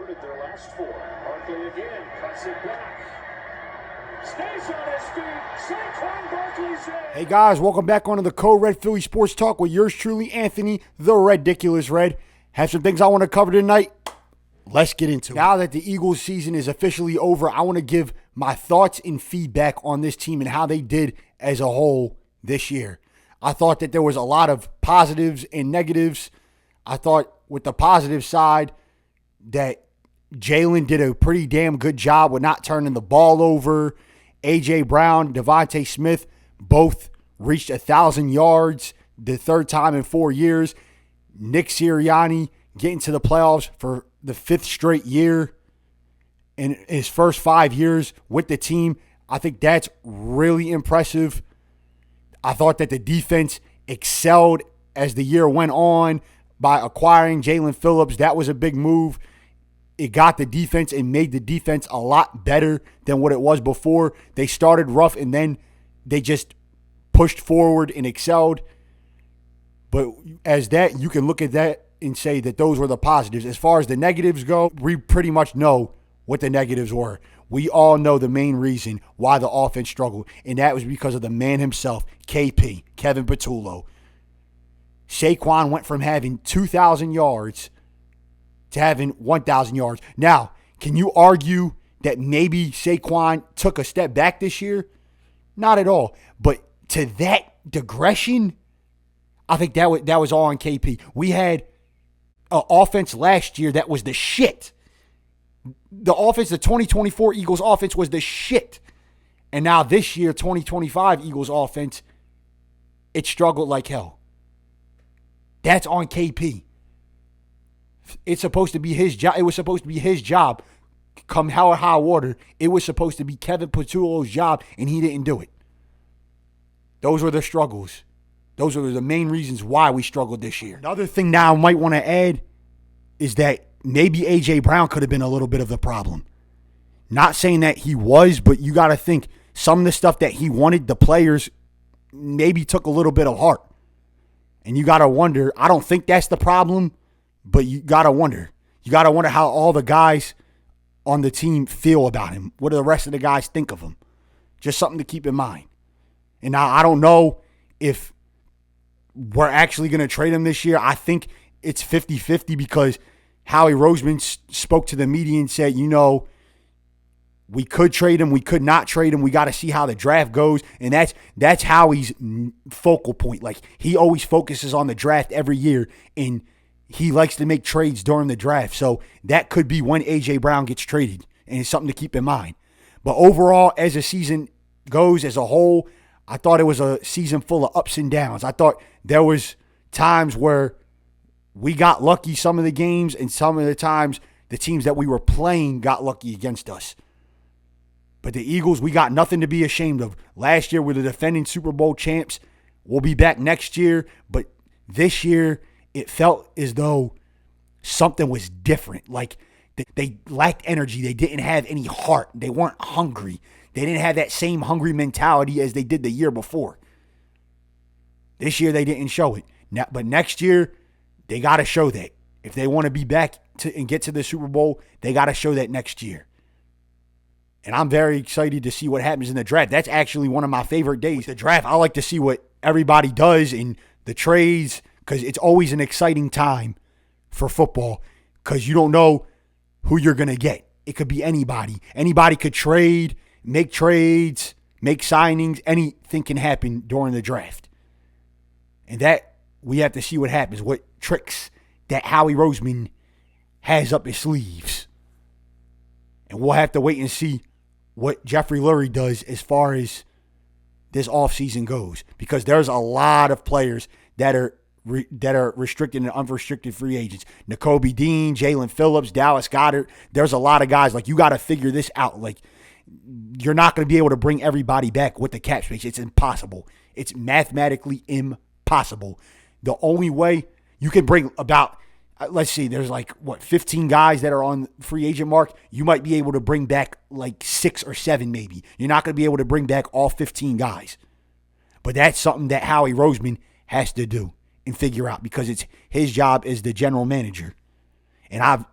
converted their last 4. Barkley again cuts it back. Stays on his feet. Saquon Barkley's in. Hey guys, welcome back onto the Code Red Philly Sports Talk with yours truly, Anthony, the Ridiculous Red. Have some things I want to cover tonight. Let's get into it. Now that the Eagles season is officially over, I want to give my thoughts and feedback on this team and how they did as a whole this year. I thought that there was a lot of positives and negatives. I thought with the positive side that Jalen did a pretty damn good job with not turning the ball over. A.J. Brown, Devontae Smith both reached 1,000 yards the third time in 4 years. Nick Sirianni getting to the playoffs for the 5th straight year in his first 5 years with the team. I think that's really impressive. I thought that the defense excelled as the year went on by acquiring Jalen Phillips. That was a big move. It got the defense and made the defense a lot better than what it was before. They started rough and then they just pushed forward and excelled. But as that, you can look at that and say that those were the positives. As far as the negatives go, we pretty much know what the negatives were. We all know the main reason why the offense struggled, and that was because of the man himself, KP, Kevin Patullo. Saquon went from having 2,000 yards to having 1,000 yards. Now, can you argue that maybe Saquon took a step back this year? Not at all. But to that digression, I think that was all on KP. We had an offense last year that was the shit. The offense, the 2024 Eagles offense was the shit. And now this year, 2025 Eagles offense, it struggled like hell. That's on KP. It's supposed to be his job. It was supposed to be his job. Come hell or high water, it was supposed to be Kevin Patullo's job, and he didn't do it. Those were the struggles. Those are the main reasons why we struggled this year. Another thing now I might want to add is that maybe A.J. Brown could have been a little bit of the problem. Not saying that he was, but you got to think some of the stuff that he wanted, the players maybe took a little bit of heart. And you got to wonder, I don't think that's the problem, but you got to wonder. You got to wonder how all the guys on the team feel about him. What do the rest of the guys think of him? Just something to keep in mind. And now I don't know if we're actually going to trade him this year. I think it's 50-50 because Howie Roseman spoke to the media and said, we could trade him, we could not trade him. We got to see how the draft goes. And that's Howie's focal point. Like, he always focuses on the draft every year, and he likes to make trades during the draft. So that could be when A.J. Brown gets traded, and it's something to keep in mind. But overall, as the season goes as a whole, I thought it was a season full of ups and downs. I thought there was times where we got lucky some of the games, and some of the times the teams that we were playing got lucky against us. But the Eagles, we got nothing to be ashamed of. Last year, we're the defending Super Bowl champs. We'll be back next year. But this year, it felt as though something was different. Like, they lacked energy. They didn't have any heart. They weren't hungry. They didn't have that same hungry mentality as they did the year before. This year, they didn't show it. But next year, they got to show that. If they want to be back and get to the Super Bowl, they got to show that next year. And I'm very excited to see what happens in the draft. That's actually one of my favorite days. The draft, I like to see what everybody does in the trades because it's always an exciting time for football because you don't know who you're going to get. It could be anybody. Anybody could trade, make trades, make signings. Anything can happen during the draft. And that, we have to see what happens, what tricks that Howie Roseman has up his sleeves. And we'll have to wait and see what Jeffrey Lurie does as far as this offseason goes. Because there's a lot of players that are restricted and unrestricted free agents. Nakobe Dean, Jalen Phillips, Dallas Goedert. There's a lot of guys. Like, you got to figure this out. Like, you're not going to be able to bring everybody back with the cap space. It's impossible. It's mathematically impossible. The only way you can bring about, let's see, there's 15 guys that are on free agent mark. You might be able to bring back 6 or 7 maybe. You're not going to be able to bring back all 15 guys. But that's something that Howie Roseman has to do and figure out because it's his job as the general manager. And I've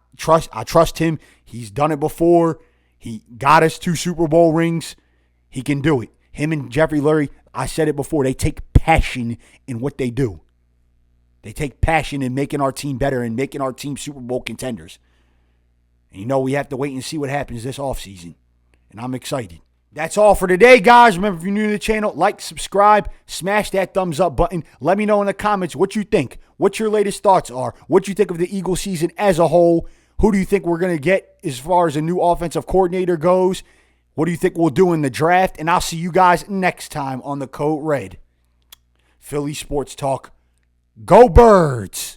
I trust him. He's done it before. He got us 2 Super Bowl rings. He can do it. Him and Jeffrey Lurie, I said it before, they take passion in what they do. They take passion in making our team better and making our team Super Bowl contenders. And we have to wait and see what happens this offseason. And I'm excited. That's all for today, guys. Remember, if you're new to the channel, like, subscribe, smash that thumbs up button. Let me know in the comments what you think, what your latest thoughts are, what you think of the Eagles season as a whole. Who do you think we're going to get as far as a new offensive coordinator goes? What do you think we'll do in the draft? And I'll see you guys next time on the Code Red. Philly Sports Talk. Go Birds!